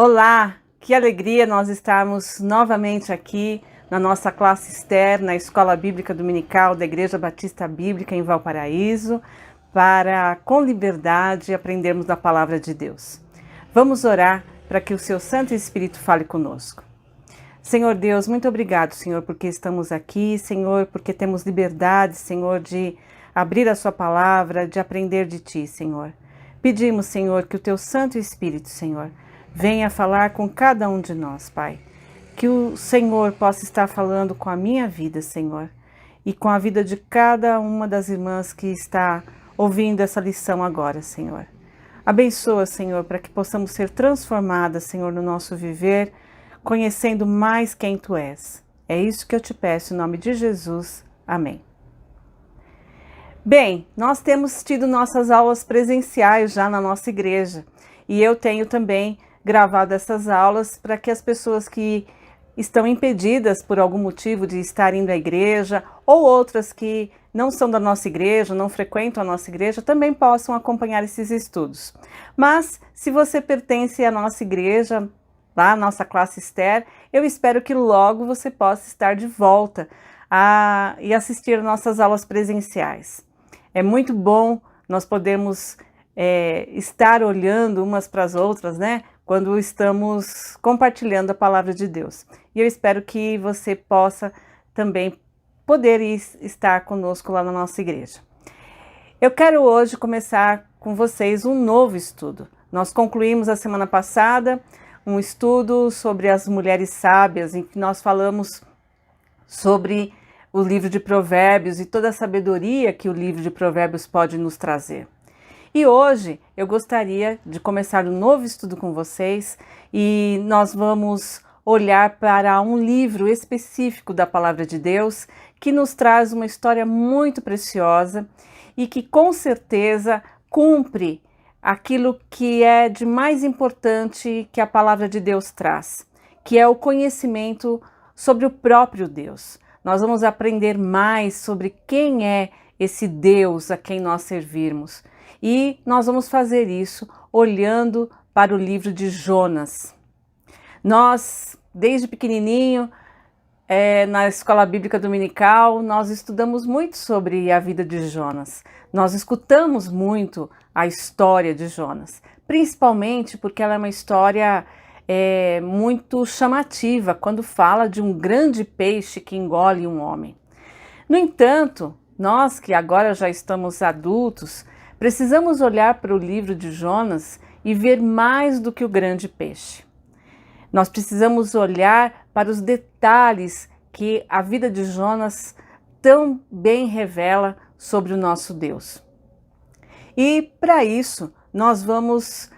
Olá, que alegria nós estarmos novamente aqui na nossa classe externa, na Escola Bíblica Dominical da Igreja Batista Bíblica em Valparaíso, para, com liberdade, aprendermos da Palavra de Deus. Vamos orar para que o Seu Santo Espírito fale conosco. Senhor Deus, muito obrigado, Senhor, porque estamos aqui, Senhor, porque temos liberdade, Senhor, de abrir a Sua Palavra, de aprender de Ti, Senhor. Pedimos, Senhor, que o Teu Santo Espírito, Senhor, venha falar com cada um de nós, Pai. Que o Senhor possa estar falando com a minha vida, Senhor, e com a vida de cada uma das irmãs que está ouvindo essa lição agora, Senhor. Abençoa, Senhor, para que possamos ser transformadas, Senhor, no nosso viver, conhecendo mais quem Tu és. É isso que eu te peço, em nome de Jesus. Amém. Bem, nós temos tido nossas aulas presenciais já na nossa igreja, e eu tenho também gravado essas aulas para que as pessoas que estão impedidas por algum motivo de estar indo à igreja ou outras que não são da nossa igreja, não frequentam a nossa igreja, também possam acompanhar esses estudos. Mas se você pertence à nossa igreja, lá à nossa classe Esther, eu espero que logo você possa estar de volta e assistir nossas aulas presenciais. É muito bom nós podermos estar olhando umas para as outras, né? Quando estamos compartilhando a palavra de Deus. E eu espero que você possa também poder estar conosco lá na nossa igreja. Eu quero hoje começar com vocês um novo estudo. Nós concluímos a semana passada um estudo sobre as mulheres sábias, em que nós falamos sobre o livro de Provérbios e toda a sabedoria que o livro de Provérbios pode nos trazer. E hoje eu gostaria de começar um novo estudo com vocês e nós vamos olhar para um livro específico da Palavra de Deus que nos traz uma história muito preciosa e que com certeza cumpre aquilo que é de mais importante que a Palavra de Deus traz, que é o conhecimento sobre o próprio Deus. Nós vamos aprender mais sobre quem é esse Deus a quem nós servirmos. E nós vamos fazer isso olhando para o livro de Jonas. Nós, desde pequenininho, na Escola Bíblica Dominical, nós estudamos muito sobre a vida de Jonas. Nós escutamos muito a história de Jonas, principalmente porque ela é uma história muito chamativa, quando fala de um grande peixe que engole um homem. No entanto, nós que agora já estamos adultos, precisamos olhar para o livro de Jonas e ver mais do que o grande peixe. Nós precisamos olhar para os detalhes que a vida de Jonas tão bem revela sobre o nosso Deus. E para isso, nós vamos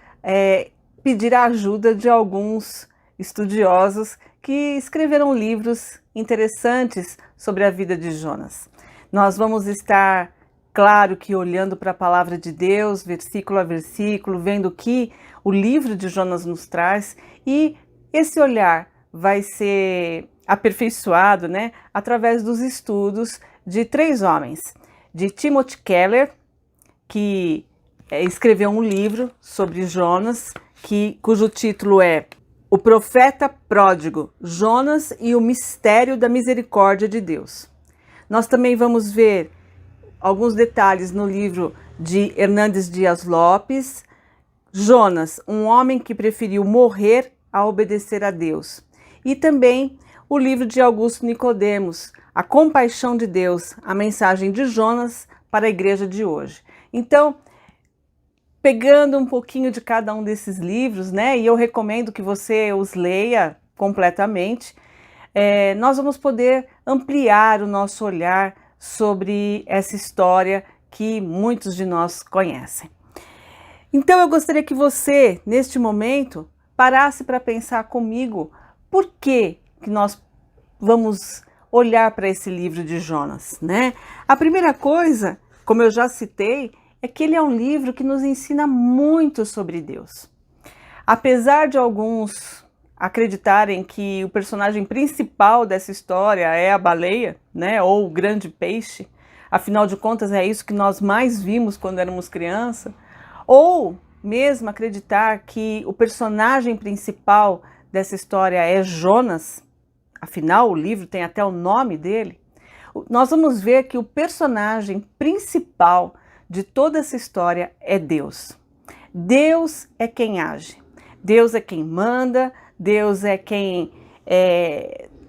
pedir a ajuda de alguns estudiosos que escreveram livros interessantes sobre a vida de Jonas. Nós vamos estar, claro que olhando para a palavra de Deus, versículo a versículo, vendo o que o livro de Jonas nos traz, e esse olhar vai ser aperfeiçoado, né, através dos estudos de 3 homens, de Timothy Keller, que escreveu um livro sobre Jonas, cujo título é O Profeta Pródigo, Jonas e o Mistério da Misericórdia de Deus. Nós também vamos ver alguns detalhes no livro de Hernandes Dias Lopes, Jonas, um homem que preferiu morrer a obedecer a Deus. E também o livro de Augusto Nicodemos, A Compaixão de Deus, a mensagem de Jonas para a igreja de hoje. Então, pegando um pouquinho de cada um desses livros, né, e eu recomendo que você os leia completamente, nós vamos poder ampliar o nosso olhar sobre essa história que muitos de nós conhecem. Então eu gostaria que você, neste momento, parasse para pensar comigo por que nós vamos olhar para esse livro de Jonas, né? A primeira coisa, como eu já citei, é que ele é um livro que nos ensina muito sobre Deus. Apesar de alguns acreditarem que o personagem principal dessa história é a baleia, né, ou o grande peixe, afinal de contas é isso que nós mais vimos quando éramos criança, ou mesmo acreditar que o personagem principal dessa história é Jonas, afinal o livro tem até o nome dele, nós vamos ver que o personagem principal de toda essa história é Deus. Deus é quem age, Deus é quem manda, Deus é quem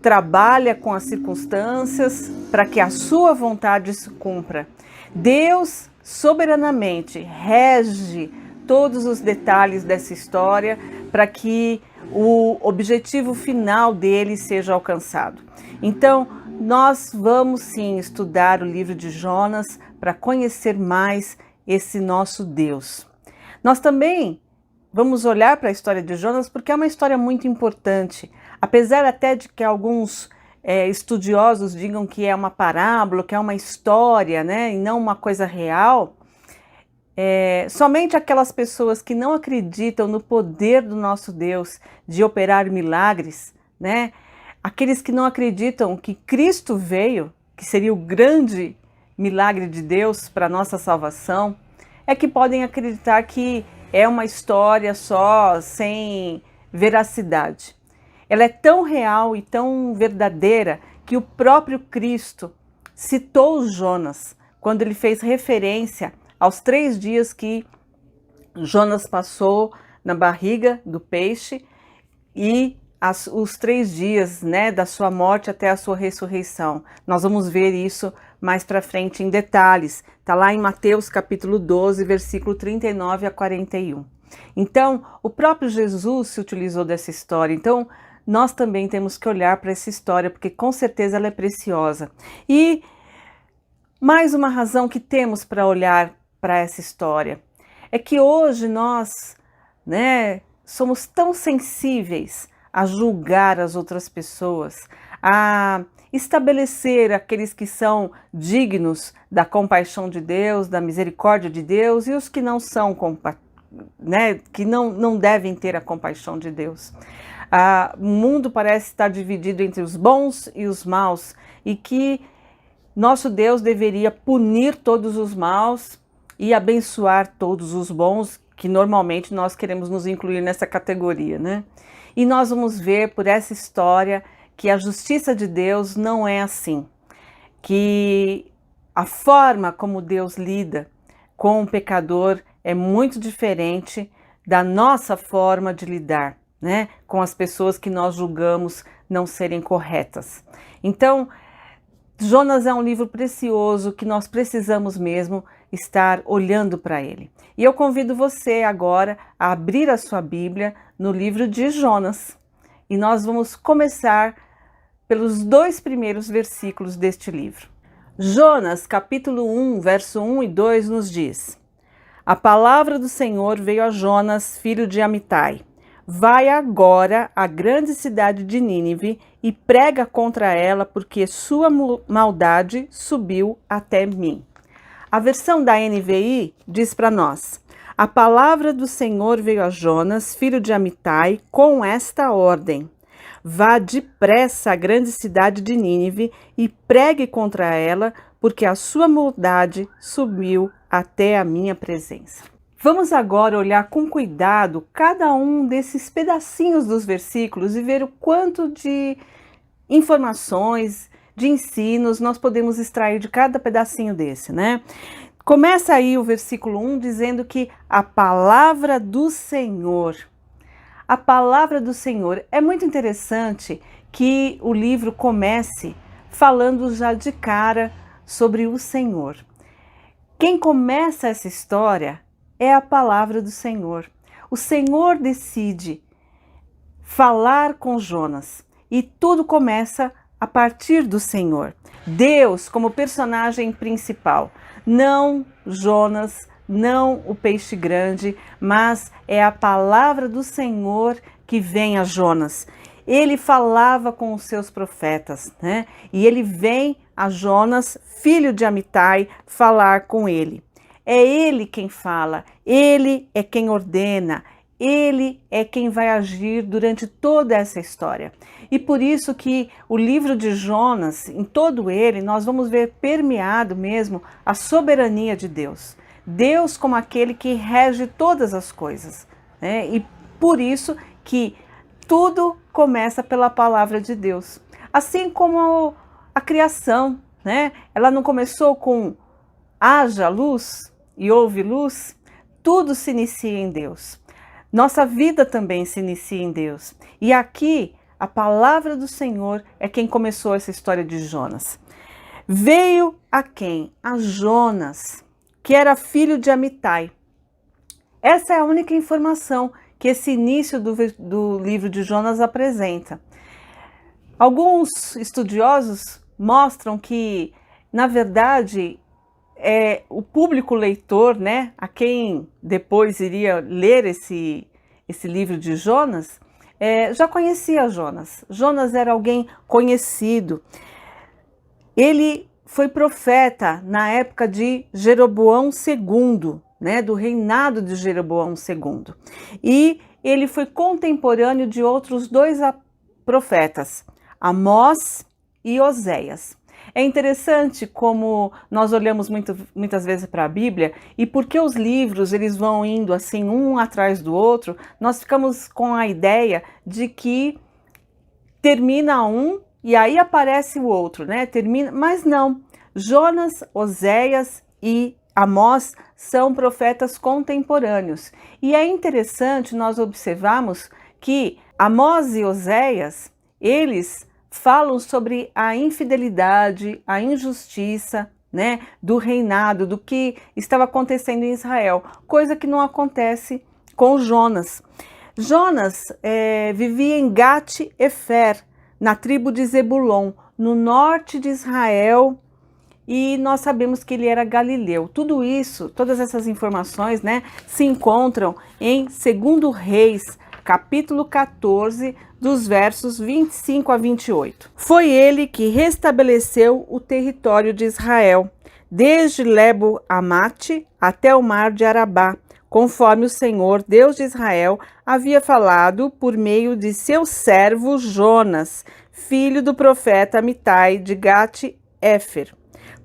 trabalha com as circunstâncias para que a sua vontade se cumpra. Deus soberanamente rege todos os detalhes dessa história para que o objetivo final dele seja alcançado. Então, nós vamos sim estudar o livro de Jonas para conhecer mais esse nosso Deus. Nós também vamos olhar para a história de Jonas porque é uma história muito importante. Apesar até de que alguns estudiosos digam que é uma parábola, que é uma história, né, e não uma coisa real, somente aquelas pessoas que não acreditam no poder do nosso Deus de operar milagres, né, aqueles que não acreditam que Cristo veio, que seria o grande milagre de Deus para a nossa salvação, é que podem acreditar que é uma história só, sem veracidade. Ela é tão real e tão verdadeira que o próprio Cristo citou Jonas quando ele fez referência aos 3 dias que Jonas passou na barriga do peixe e os 3 dias, né, da sua morte até a sua ressurreição. Nós vamos ver isso mais para frente em detalhes. Está lá em Mateus capítulo 12, versículo 39 a 41. Então, o próprio Jesus se utilizou dessa história. Então, nós também temos que olhar para essa história, porque com certeza ela é preciosa. E mais uma razão que temos para olhar para essa história é que hoje nós, né, somos tão sensíveis a julgar as outras pessoas, a estabelecer aqueles que são dignos da compaixão de Deus, da misericórdia de Deus, e os que não são, né, que não devem ter a compaixão de Deus. O mundo parece estar dividido entre os bons e os maus, e que nosso Deus deveria punir todos os maus e abençoar todos os bons, que normalmente nós queremos nos incluir nessa categoria, né? E nós vamos ver por essa história que a justiça de Deus não é assim, que a forma como Deus lida com o pecador é muito diferente da nossa forma de lidar, né, com as pessoas que nós julgamos não serem corretas. Então, Jonas é um livro precioso que nós precisamos mesmo estar olhando para ele. E eu convido você agora a abrir a sua Bíblia no livro de Jonas. E nós vamos começar pelos 2 primeiros versículos deste livro. Jonas, capítulo 1, verso 1 e 2 nos diz: A palavra do Senhor veio a Jonas, filho de Amitai. Vai agora à grande cidade de Nínive e prega contra ela, porque sua maldade subiu até mim. A versão da NVI diz para nós: A palavra do Senhor veio a Jonas, filho de Amitai, com esta ordem: Vá depressa à grande cidade de Nínive e pregue contra ela, porque a sua maldade subiu até a minha presença. Vamos agora olhar com cuidado cada um desses pedacinhos dos versículos e ver o quanto de informações, de ensinos nós podemos extrair de cada pedacinho desse, né? Começa aí o versículo 1 dizendo que a palavra do Senhor. A palavra do Senhor. É muito interessante que o livro comece falando já de cara sobre o Senhor. Quem começa essa história é a palavra do Senhor. O Senhor decide falar com Jonas e tudo começa a partir do Senhor. Deus como personagem principal, não Jonas, não o peixe grande, mas é a palavra do Senhor que vem a Jonas. Ele falava com os seus profetas, né? E ele vem a Jonas, filho de Amitai, falar com ele. É ele quem fala, ele é quem ordena, ele é quem vai agir durante toda essa história. E por isso que o livro de Jonas, em todo ele, nós vamos ver permeado mesmo a soberania de Deus. Deus como aquele que rege todas as coisas, né? E por isso que tudo começa pela palavra de Deus. Assim como a criação, né? Ela não começou com haja luz e houve luz, tudo se inicia em Deus. Nossa vida também se inicia em Deus. E aqui, a palavra do Senhor é quem começou essa história de Jonas. Veio a quem? A Jonas, que era filho de Amitai. Essa é a única informação que esse início do livro de Jonas apresenta. Alguns estudiosos mostram que, na verdade, o público leitor, né, a quem depois iria ler esse livro de Jonas, já conhecia Jonas. Jonas era alguém conhecido. Ele foi profeta na época de Jeroboão II, né, do reinado de Jeroboão II. E ele foi contemporâneo de outros dois profetas, Amós e Oséias. É interessante como nós olhamos muitas vezes para a Bíblia e porque os livros eles vão indo assim um atrás do outro, nós ficamos com a ideia de que termina um e aí aparece o outro, né? Termina, mas não. Jonas, Oséias e Amós são profetas contemporâneos. E é interessante nós observarmos que Amós e Oséias, eles falam sobre a infidelidade, a injustiça, né, do reinado, do que estava acontecendo em Israel, coisa que não acontece com Jonas. Jonas vivia em Gat-Efer, na tribo de Zebulon, no norte de Israel, e nós sabemos que ele era galileu. Tudo isso, todas essas informações, né, se encontram em 2 Reis, capítulo 14, dos versos 25 a 28. Foi ele que restabeleceu o território de Israel, desde Lebo-Amate até o mar de Arabá, conforme o Senhor, Deus de Israel, havia falado por meio de seu servo Jonas, filho do profeta Amitai de Gat-Efer.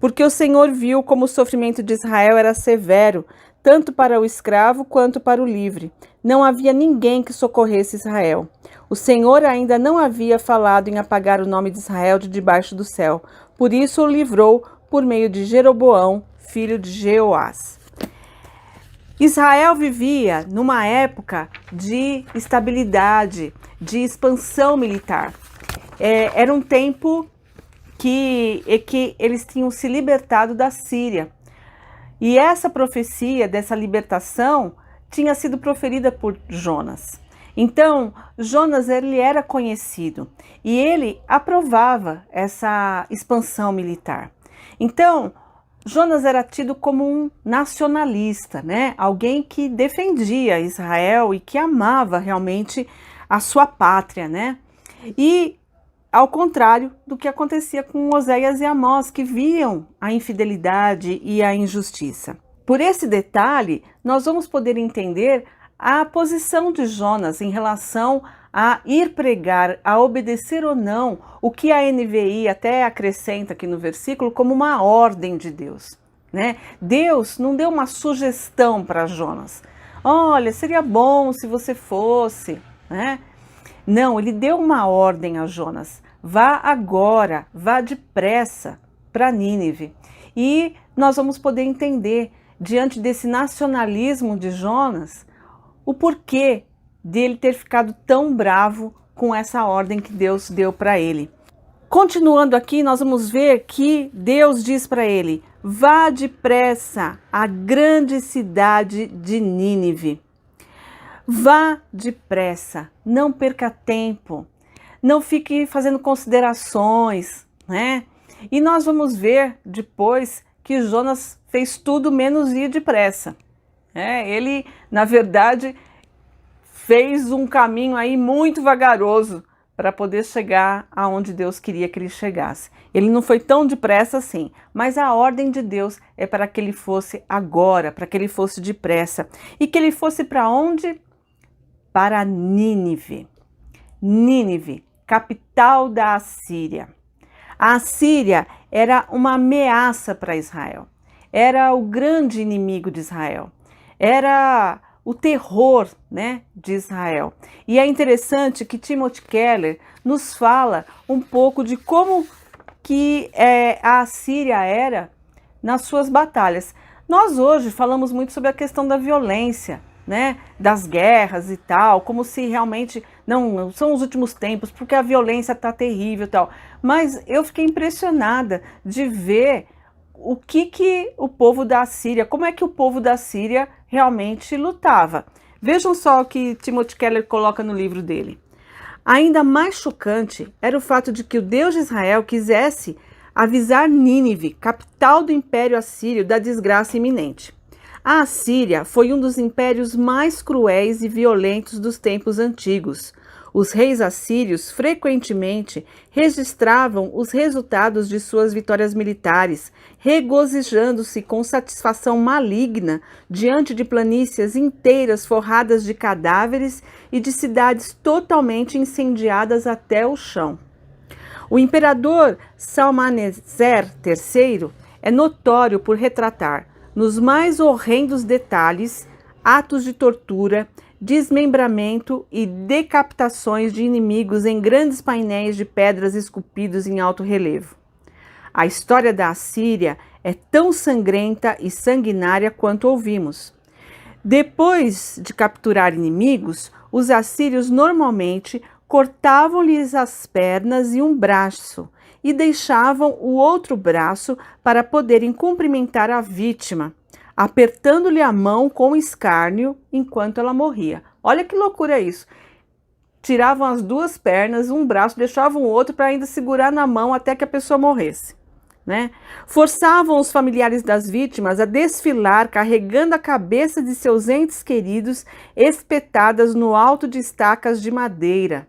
Porque o Senhor viu como o sofrimento de Israel era severo, tanto para o escravo quanto para o livre. Não havia ninguém que socorresse Israel. O Senhor ainda não havia falado em apagar o nome de Israel de debaixo do céu. Por isso o livrou por meio de Jeroboão, filho de Jeoás. Israel vivia numa época de estabilidade, de expansão militar. Era um tempo que eles tinham se libertado da Síria. E essa profecia dessa libertação tinha sido proferida por Jonas. Então, Jonas ele era conhecido e ele aprovava essa expansão militar. Então, Jonas era tido como um nacionalista, né? Alguém que defendia Israel e que amava realmente a sua pátria, né? E ao contrário do que acontecia com Oséias e Amós, que viam a infidelidade e a injustiça. Por esse detalhe, nós vamos poder entender a posição de Jonas em relação a ir pregar, a obedecer ou não, o que a NVI até acrescenta aqui no versículo como uma ordem de Deus, né? Deus não deu uma sugestão para Jonas. Olha, seria bom se você fosse, né? Não, ele deu uma ordem a Jonas. Vá agora, vá depressa para Nínive. E nós vamos poder entender, diante desse nacionalismo de Jonas, o porquê dele ter ficado tão bravo com essa ordem que Deus deu para ele. Continuando aqui, nós vamos ver que Deus diz para ele: vá depressa à grande cidade de Nínive. Vá depressa, não perca tempo, não fique fazendo considerações, né? E nós vamos ver depois que Jonas fez tudo menos ir depressa. Ele, na verdade, fez um caminho aí muito vagaroso para poder chegar aonde Deus queria que ele chegasse. Ele não foi tão depressa assim, mas a ordem de Deus é para que ele fosse agora, para que ele fosse depressa. E que ele fosse para onde? Para Nínive. Nínive, capital da Assíria. A Assíria era uma ameaça para Israel. era o grande inimigo de Israel, era o terror, né, de Israel. E é interessante que Timothy Keller nos fala um pouco de como que a Assíria era nas suas batalhas. Nós hoje falamos muito sobre a questão da violência, né, das guerras e tal, como se realmente não são os últimos tempos, porque a violência está terrível e tal. Mas eu fiquei impressionada de ver o que o povo da Síria, como é que o povo da Síria realmente lutava. Vejam só o que Timothy Keller coloca no livro dele. Ainda mais chocante era o fato de que o Deus de Israel quisesse avisar Nínive, capital do Império Assírio, da desgraça iminente. A Assíria foi um dos impérios mais cruéis e violentos dos tempos antigos. Os reis assírios frequentemente registravam os resultados de suas vitórias militares, regozijando-se com satisfação maligna diante de planícies inteiras forradas de cadáveres e de cidades totalmente incendiadas até o chão. O imperador Salmaneser III é notório por retratar, nos mais horrendos detalhes, atos de tortura, desmembramento e decapitações de inimigos em grandes painéis de pedras esculpidos em alto relevo. A história da Assíria é tão sangrenta e sanguinária quanto ouvimos. Depois de capturar inimigos, os assírios normalmente cortavam-lhes as pernas e um braço e deixavam o outro braço para poderem cumprimentar a vítima, apertando-lhe a mão com escárnio enquanto ela morria. Olha que loucura isso! Tiravam as duas pernas, um braço, deixavam o outro para ainda segurar na mão até que a pessoa morresse, né? Forçavam os familiares das vítimas a desfilar carregando a cabeça de seus entes queridos espetadas no alto de estacas de madeira.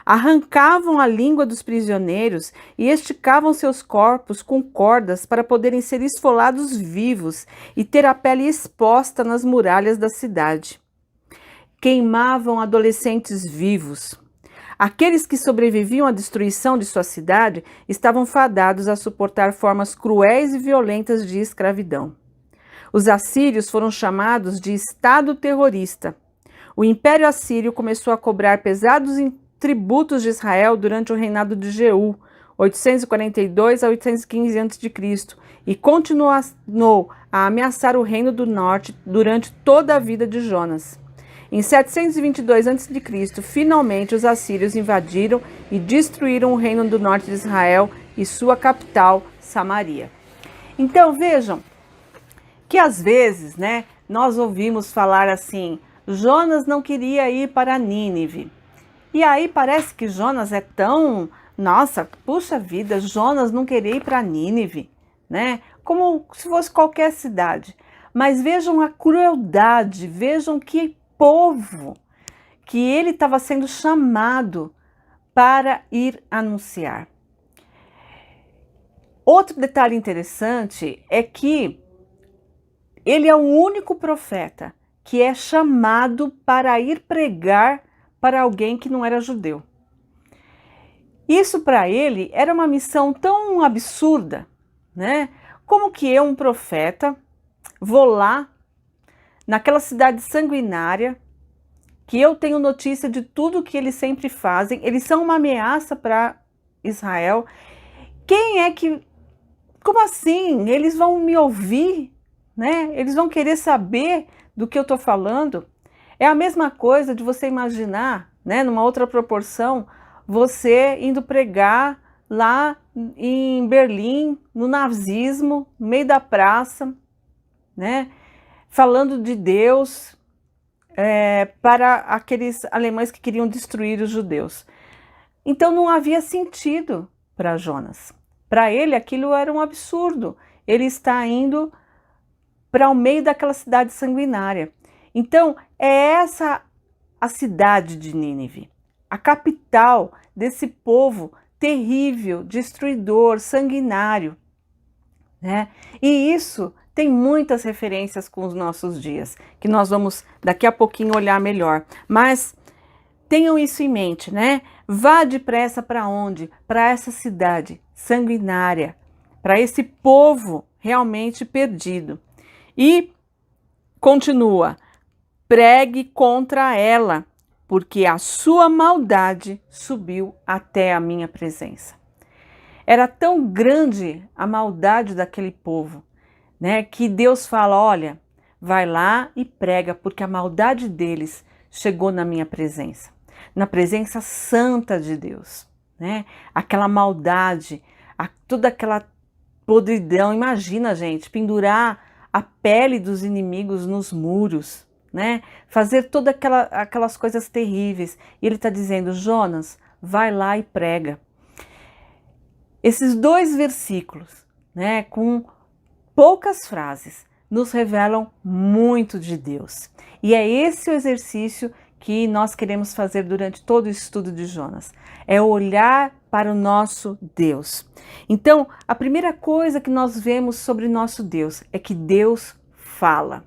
Arrancavam a língua dos prisioneiros e esticavam seus corpos com cordas para poderem ser esfolados vivos e ter a pele exposta nas muralhas da cidade. Queimavam adolescentes vivos. Aqueles que sobreviviam à destruição de sua cidade estavam fadados a suportar formas cruéis e violentas de escravidão. Os assírios foram chamados de Estado terrorista. O Império Assírio começou a cobrar pesados tributos de Israel durante o reinado de Jeú, 842 a 815 a.C., e continuou a ameaçar o reino do norte durante toda a vida de Jonas. Em 722 a.C., finalmente os assírios invadiram e destruíram o reino do norte de Israel e sua capital, Samaria. Então vejam que às vezes, né, nós ouvimos falar assim, Jonas não queria ir para Nínive. E aí parece que Jonas é tão, nossa, puxa vida, Jonas não queria ir para Nínive, né? Como se fosse qualquer cidade. Mas vejam a crueldade, vejam que povo que ele estava sendo chamado para ir anunciar. Outro detalhe interessante é que ele é o único profeta que é chamado para ir pregar para alguém que não era judeu. Isso para ele era uma missão tão absurda, né? Como que eu, um profeta, vou lá naquela cidade sanguinária, que eu tenho notícia de tudo que eles sempre fazem, eles são uma ameaça para Israel. Quem é que, como assim? Eles vão me ouvir, né? Eles vão querer saber do que eu estou falando? É a mesma coisa de você imaginar, né, numa outra proporção, você indo pregar lá em Berlim, no nazismo, no meio da praça, né, falando de Deus para aqueles alemães que queriam destruir os judeus. Então não havia sentido para Jonas. Para ele aquilo era um absurdo. Ele está indo para o meio daquela cidade sanguinária. Então, é essa a cidade de Nínive, a capital desse povo terrível, destruidor, sanguinário, né? E isso tem muitas referências com os nossos dias, que nós vamos daqui a pouquinho olhar melhor. Mas tenham isso em mente, né? Vá depressa para onde? Para essa cidade sanguinária, para esse povo realmente perdido. E continua: pregue contra ela, porque a sua maldade subiu até a minha presença. Era tão grande a maldade daquele povo, né, que Deus fala: olha, vai lá e prega, porque a maldade deles chegou na minha presença, na presença santa de Deus, né? Aquela maldade, toda aquela podridão. Imagina, gente, pendurar a pele dos inimigos nos muros, né? Fazer todas aquelas coisas terríveis. E ele está dizendo: Jonas, vai lá e prega. Esses 2 versículos, né, com poucas frases, nos revelam muito de Deus. E é esse o exercício que nós queremos fazer durante todo o estudo de Jonas. É olhar para o nosso Deus. Então, a primeira coisa que nós vemos sobre nosso Deus é que Deus fala.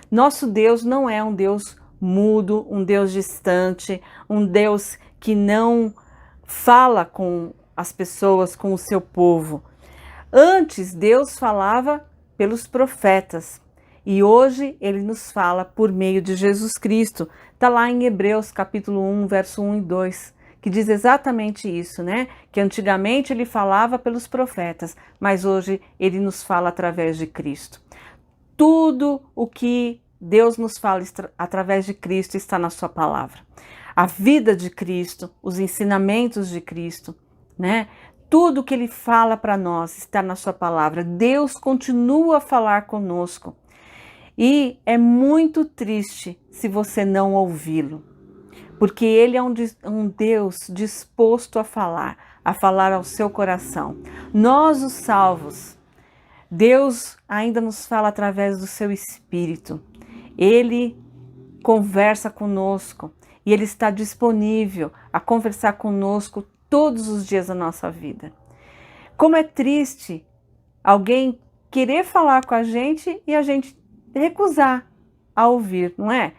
Nosso Deus não é um Deus mudo, um Deus distante, um Deus que não fala com as pessoas, com o seu povo. Antes, Deus falava pelos profetas e hoje ele nos fala por meio de Jesus Cristo. Está lá em Hebreus capítulo 1, verso 1 e 2, que diz exatamente isso, né? Que antigamente ele falava pelos profetas, mas hoje ele nos fala através de Cristo. Tudo o que Deus nos fala através de Cristo está na sua palavra. A vida de Cristo, os ensinamentos de Cristo, né? Tudo que ele fala para nós está na sua palavra. Deus continua a falar conosco. E é muito triste se você não ouvi-lo, porque ele é um Deus disposto a falar ao seu coração. Nós, os salvos, Deus ainda nos fala através do seu Espírito. Ele conversa conosco e ele está disponível a conversar conosco todos os dias da nossa vida. Como é triste alguém querer falar com a gente e a gente recusar a ouvir, não é?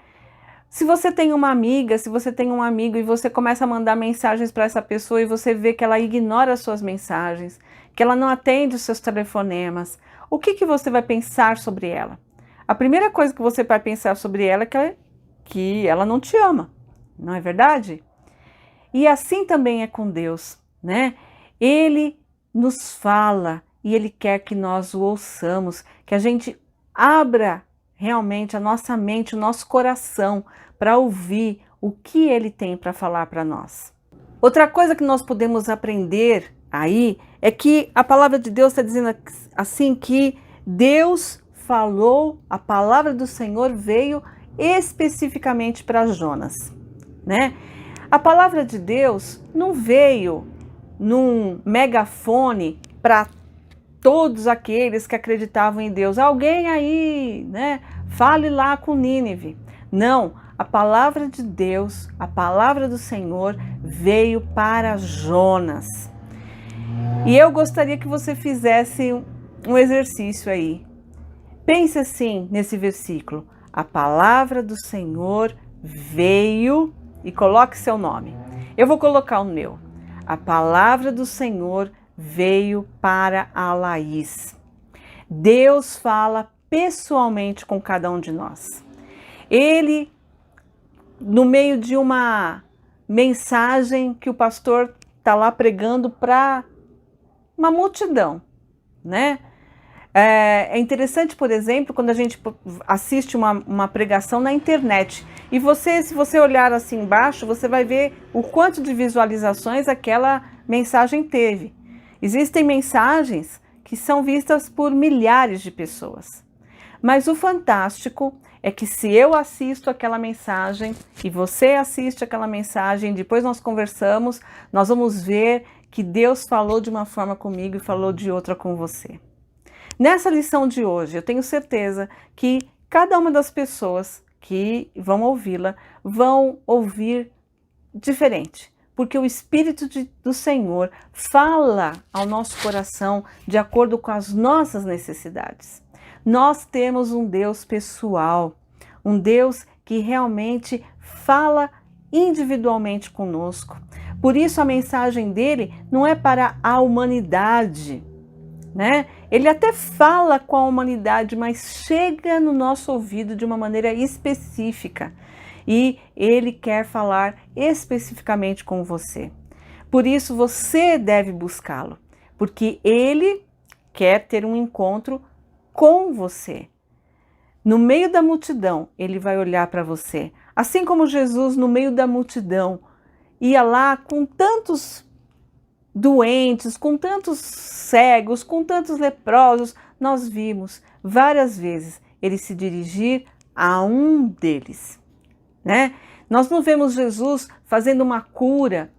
Se você tem uma amiga, se você tem um amigo e você começa a mandar mensagens para essa pessoa e você vê que ela ignora as suas mensagens, que ela não atende os seus telefonemas, o que você vai pensar sobre ela? A primeira coisa que você vai pensar sobre ela é que ela não te ama, não é verdade? E assim também é com Deus, né? Ele nos fala e Ele quer que nós o ouçamos, que a gente abra realmente a nossa mente, o nosso coração para ouvir o que Ele tem para falar para nós. Outra coisa que nós podemos aprender aí é que a palavra de Deus está dizendo assim que Deus falou, a palavra do Senhor veio especificamente para Jonas, né? A palavra de Deus não veio num megafone para todos aqueles que acreditavam em Deus. Alguém aí, né? Fale lá com Nínive. Não, a palavra de Deus, a palavra do Senhor veio para Jonas. E eu gostaria que você fizesse um exercício aí. Pense assim nesse versículo. A palavra do Senhor veio, e coloque seu nome. Eu vou colocar o meu. A palavra do Senhor veio para a Laís. Deus fala pessoalmente com cada um de nós. Ele, no meio de uma mensagem que o pastor está lá pregando para uma multidão, né? É interessante, por exemplo, quando a gente assiste uma pregação na internet e se você olhar assim embaixo, você vai ver o quanto de visualizações aquela mensagem teve. Existem mensagens que são vistas por milhares de pessoas. Mas o fantástico é que se eu assisto aquela mensagem e você assiste aquela mensagem, depois nós conversamos, nós vamos ver que Deus falou de uma forma comigo e falou de outra com você. Nessa lição de hoje, eu tenho certeza que cada uma das pessoas que vão ouvi-la vão ouvir diferente, porque o Espírito do Senhor fala ao nosso coração de acordo com as nossas necessidades. Nós temos um Deus pessoal, um Deus que realmente fala individualmente conosco. Por isso a mensagem dele não é para a humanidade, né? Ele até fala com a humanidade, mas chega no nosso ouvido de uma maneira específica. E ele quer falar especificamente com você. Por isso você deve buscá-lo, porque ele quer ter um encontro com você. No meio da multidão, ele vai olhar para você. Assim como Jesus, no meio da multidão, ia lá com tantos doentes, com tantos cegos, com tantos leprosos, nós vimos várias vezes ele se dirigir a um deles, né? Nós não vemos Jesus fazendo uma cura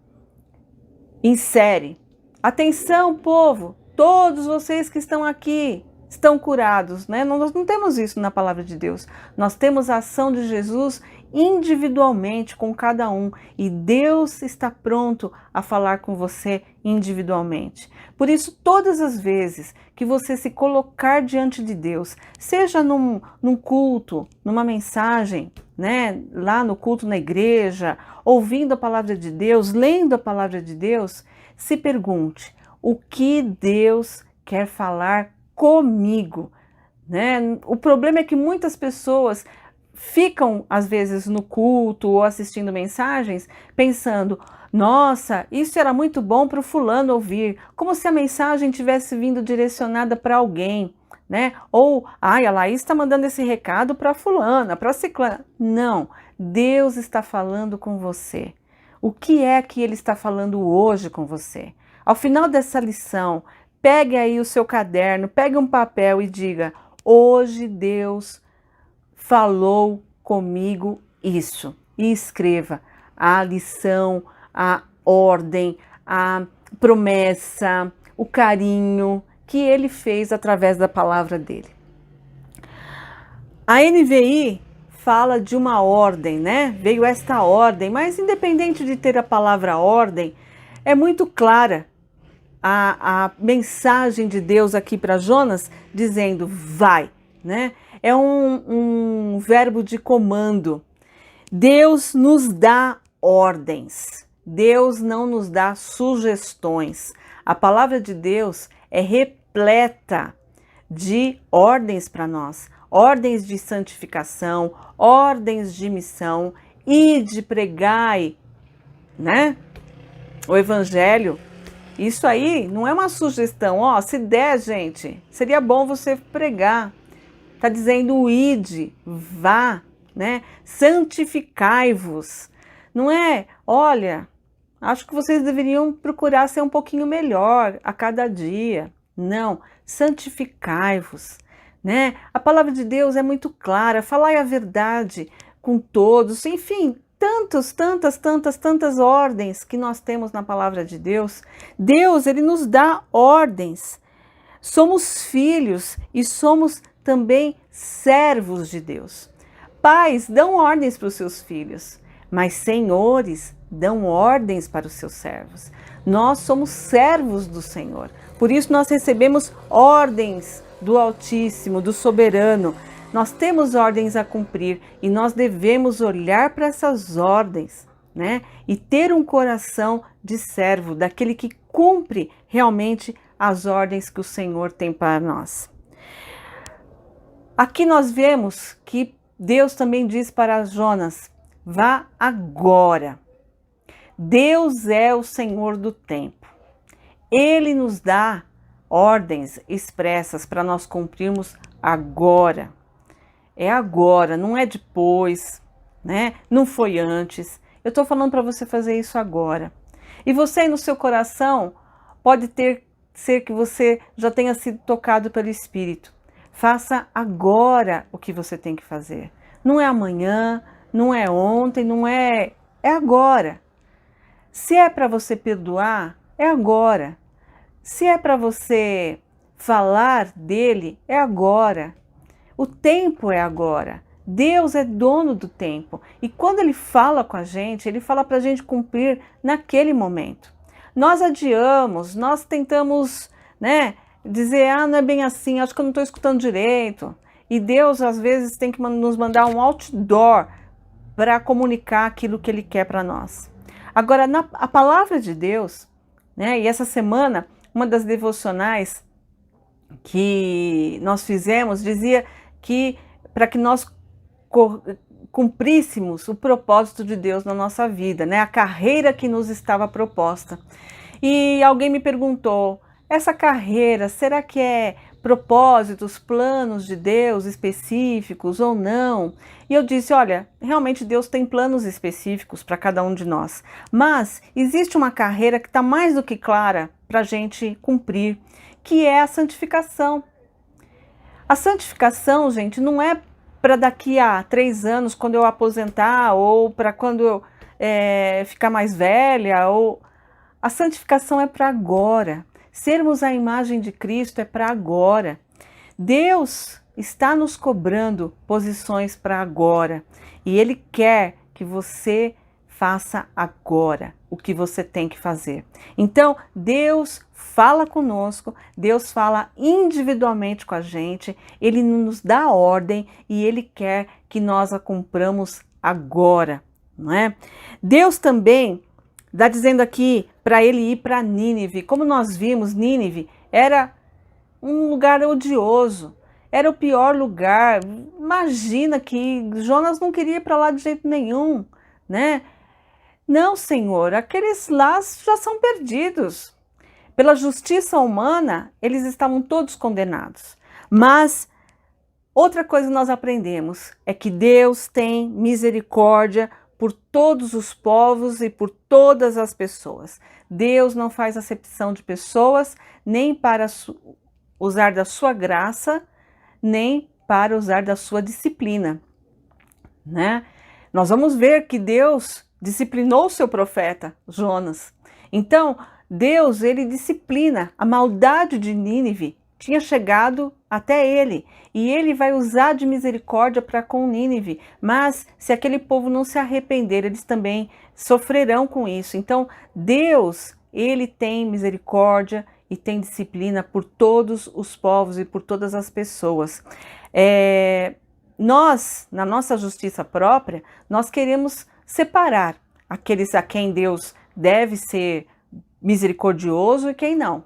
em série. Atenção, povo, todos vocês que estão aqui estão curados, né? Nós não temos isso na palavra de Deus. Nós temos a ação de Jesus individualmente com cada um, e Deus está pronto a falar com você individualmente. Por isso, todas as vezes que você se colocar diante de Deus, seja num culto, numa mensagem, né, lá no culto na igreja, ouvindo a palavra de Deus, lendo a palavra de Deus, se pergunte: o que Deus quer falar comigo? Né? O problema é que muitas pessoas ficam, às vezes, no culto ou assistindo mensagens, pensando: nossa, isso era muito bom para o fulano ouvir, como se a mensagem tivesse vindo direcionada para alguém, né? Ou, a Laís está mandando esse recado para fulana, para ciclana. Não, Deus está falando com você. O que é que Ele está falando hoje com você? Ao final dessa lição, pegue aí o seu caderno, pegue um papel e diga: hoje Deus falou comigo isso. E escreva a lição, a ordem, a promessa, o carinho que ele fez através da palavra dele. A NVI fala de uma ordem, né? Veio esta ordem, mas independente de ter a palavra ordem, é muito clara a mensagem de Deus aqui para Jonas, dizendo: vai, né? É um verbo de comando. Deus nos dá ordens. Deus não nos dá sugestões. A palavra de Deus é repleta de ordens para nós. Ordens de santificação, ordens de missão, ide, pregai, né? O evangelho. Isso aí não é uma sugestão. Ó, se der, gente, seria bom você pregar. Está dizendo: ide, vá, né? Santificai-vos. Não é, olha, acho que vocês deveriam procurar ser um pouquinho melhor a cada dia. Não, santificai-vos, né? A palavra de Deus é muito clara. Falai a verdade com todos. Enfim, tantas ordens que nós temos na palavra de Deus. Deus, Ele nos dá ordens. Somos filhos e somos também servos de Deus. Pais dão ordens para os seus filhos, mas senhores dão ordens para os seus servos. Nós somos servos do Senhor. Por isso nós recebemos ordens do Altíssimo, do Soberano. Nós temos ordens a cumprir e nós devemos olhar para essas ordens, né? E ter um coração de servo, daquele que cumpre realmente as ordens que o Senhor tem para nós. Aqui nós vemos que Deus também diz para Jonas: vá agora. Deus é o Senhor do tempo. Ele nos dá ordens expressas para nós cumprirmos agora. É agora, não é depois, né? Não foi antes. Eu estou falando para você fazer isso agora. E você aí no seu coração pode ser que você já tenha sido tocado pelo Espírito. Faça agora o que você tem que fazer. Não é amanhã, não é ontem, não é... É agora. Se é para você perdoar, é agora. Se é para você falar dele, é agora. O tempo é agora. Deus é dono do tempo. E quando Ele fala com a gente, Ele fala para a gente cumprir naquele momento. Nós adiamos, nós tentamos, né, dizer: ah, não é bem assim, acho que eu não estou escutando direito. E Deus, às vezes, tem que nos mandar um outdoor para comunicar aquilo que Ele quer para nós. Agora, a palavra de Deus, né, e essa semana, uma das devocionais que nós fizemos dizia que para que nós cumpríssemos o propósito de Deus na nossa vida, né? A carreira que nos estava proposta. E alguém me perguntou, essa carreira, será que é propósitos, planos de Deus específicos ou não? E eu disse, olha, realmente Deus tem planos específicos para cada um de nós, mas existe uma carreira que está mais do que clara para a gente cumprir, que é a santificação. A santificação, gente, não é para daqui a 3 anos, quando eu aposentar, ou para quando eu ficar mais velha, ou... A santificação é para agora. Sermos a imagem de Cristo é para agora. Deus está nos cobrando posições para agora. E Ele quer que você faça agora o que você tem que fazer. Então, Deus fala conosco, Deus fala individualmente com a gente, Ele nos dá ordem e Ele quer que nós a cumpramos agora, não é? Deus também está dizendo aqui para ele ir para Nínive. Como nós vimos, Nínive era um lugar odioso, era o pior lugar. Imagina que Jonas não queria ir para lá de jeito nenhum, né? Não, Senhor, aqueles lá já são perdidos. Pela justiça humana, eles estavam todos condenados. Mas outra coisa nós aprendemos é que Deus tem misericórdia por todos os povos e por todas as pessoas. Deus não faz acepção de pessoas, nem para usar da sua graça, nem para usar da sua disciplina, né? Nós vamos ver que Deus disciplinou o seu profeta, Jonas. Então, Deus, ele disciplina. A maldade de Nínive tinha chegado até ele, e ele vai usar de misericórdia para com Nínive, mas se aquele povo não se arrepender, eles também sofrerão com isso. Então, Deus, ele tem misericórdia e tem disciplina por todos os povos e por todas as pessoas. Nós, na nossa justiça própria, nós queremos separar aqueles a quem Deus deve ser misericordioso e quem não.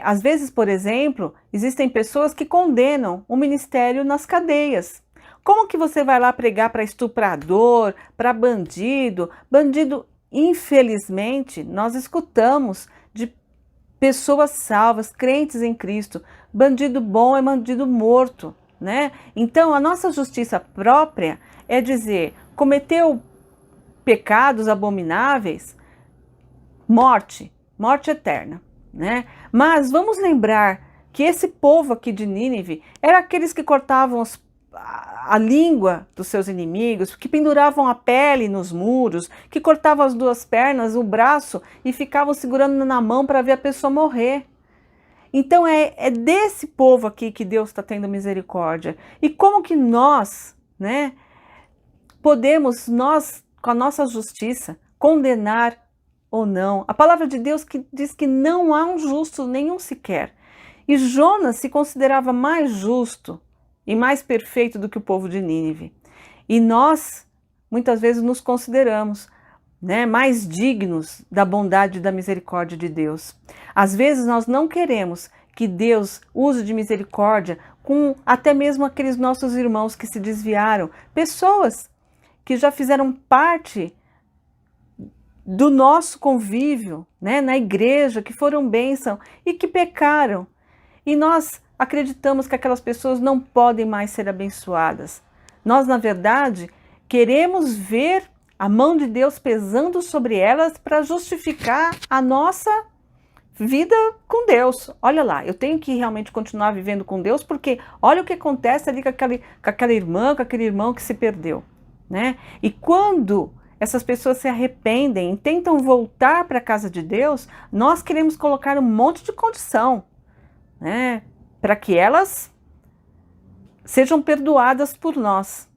Às vezes, por exemplo, existem pessoas que condenam o ministério nas cadeias. Como que você vai lá pregar para estuprador, para bandido? Bandido, infelizmente, nós escutamos de pessoas salvas, crentes em Cristo. Bandido bom é bandido morto, né? Então, a nossa justiça própria é dizer, cometeu pecados abomináveis, morte eterna, né? Mas vamos lembrar que esse povo aqui de Nínive era aqueles que cortavam a língua dos seus inimigos, que penduravam a pele nos muros, que cortavam as 2 pernas, o braço e ficavam segurando na mão para ver a pessoa morrer. Então é desse povo aqui que Deus está tendo misericórdia. E como que nós, né, podemos, com a nossa justiça, condenar ou não? A palavra de Deus que diz que não há um justo, nenhum sequer. E Jonas se considerava mais justo e mais perfeito do que o povo de Nínive. E nós, muitas vezes, nos consideramos, né, mais dignos da bondade e da misericórdia de Deus. Às vezes nós não queremos que Deus use de misericórdia com até mesmo aqueles nossos irmãos que se desviaram, pessoas que já fizeram parte do nosso convívio, né, na igreja, que foram bênção e que pecaram. E nós acreditamos que aquelas pessoas não podem mais ser abençoadas. Nós, na verdade, queremos ver a mão de Deus pesando sobre elas para justificar a nossa vida com Deus. Olha lá, eu tenho que realmente continuar vivendo com Deus, porque olha o que acontece ali com aquela irmã, com aquele irmão que se perdeu, né? E quando essas pessoas se arrependem e tentam voltar para a casa de Deus, nós queremos colocar um monte de condição, né, para que elas sejam perdoadas por nós.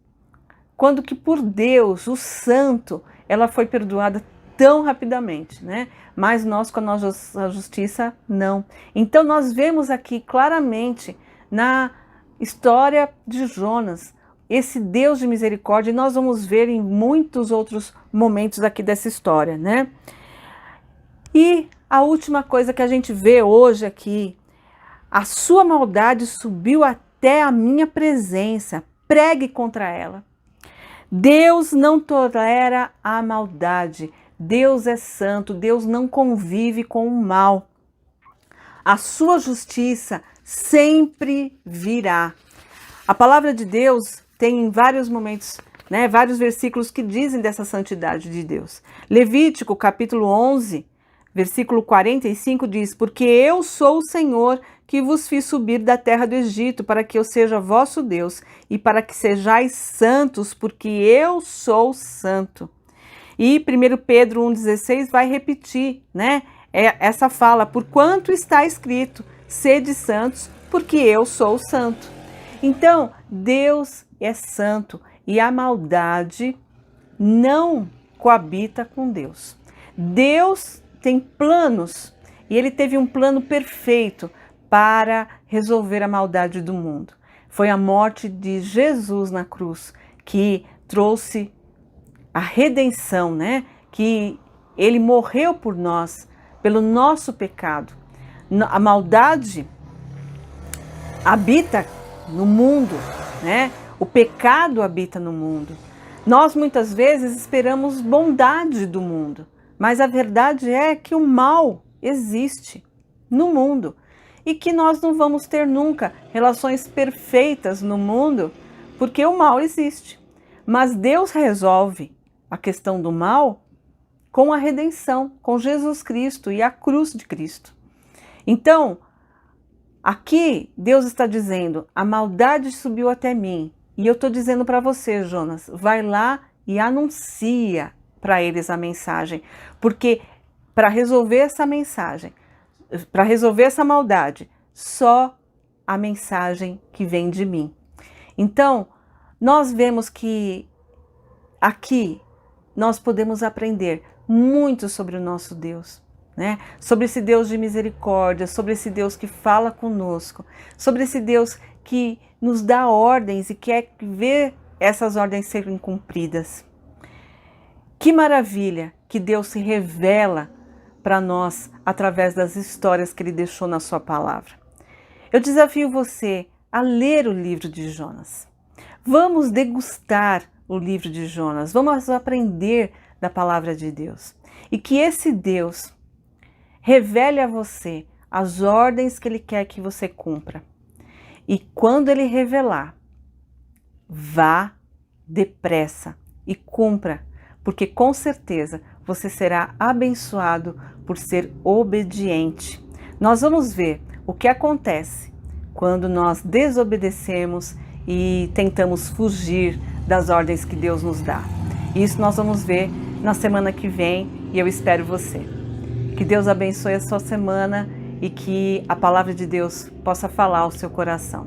Quando que por Deus, o Santo, ela foi perdoada tão rapidamente, né? Mas nós, com a nossa justiça, não. Então nós vemos aqui claramente na história de Jonas, esse Deus de misericórdia, e nós vamos ver em muitos outros momentos aqui dessa história, né? E a última coisa que a gente vê hoje aqui, A sua maldade subiu até a minha presença. Pregue contra ela. Deus não tolera a maldade. Deus é santo. Deus não convive com o mal. A sua justiça sempre virá. A palavra de Deus tem vários momentos, vários versículos que dizem dessa santidade de Deus. Levítico, capítulo 11, versículo 45 diz: porque eu sou o Senhor que vos fiz subir da terra do Egito, para que eu seja vosso Deus, e para que sejais santos, porque eu sou santo. E 1 Pedro 1,16 vai repetir, essa fala: porquanto está escrito, sede santos, porque eu sou santo. Então, Deus é santo e a maldade não coabita com Deus. Deus tem planos e Ele teve um plano perfeito para resolver a maldade do mundo. Foi a morte de Jesus na cruz que trouxe a redenção, que Ele morreu por nós, pelo nosso pecado. A maldade habita no mundo, O pecado habita no mundo. Nós muitas vezes esperamos bondade do mundo, mas a verdade é que o mal existe no mundo e que nós não vamos ter nunca relações perfeitas no mundo, porque o mal existe. Mas Deus resolve a questão do mal com a redenção, com Jesus Cristo e a cruz de Cristo. Então, aqui Deus está dizendo: a maldade subiu até mim. E eu estou dizendo para você, Jonas, vai lá e anuncia para eles a mensagem. Porque para resolver essa mensagem, para resolver essa maldade, só a mensagem que vem de mim. Então, nós vemos que aqui nós podemos aprender muito sobre o nosso Deus. Sobre esse Deus de misericórdia, sobre esse Deus que fala conosco, sobre esse Deus que nos dá ordens e quer ver essas ordens serem cumpridas. Que maravilha que Deus se revela para nós através das histórias que Ele deixou na sua palavra. Eu desafio você a ler o livro de Jonas. Vamos degustar o livro de Jonas, vamos aprender da palavra de Deus. E que esse Deus revele a você as ordens que Ele quer que você cumpra. E quando Ele revelar, vá depressa e cumpra, porque com certeza você será abençoado por ser obediente. Nós vamos ver o que acontece quando nós desobedecemos e tentamos fugir das ordens que Deus nos dá. Isso nós vamos ver na semana que vem e eu espero você. Que Deus abençoe a sua semana e que a palavra de Deus possa falar ao seu coração.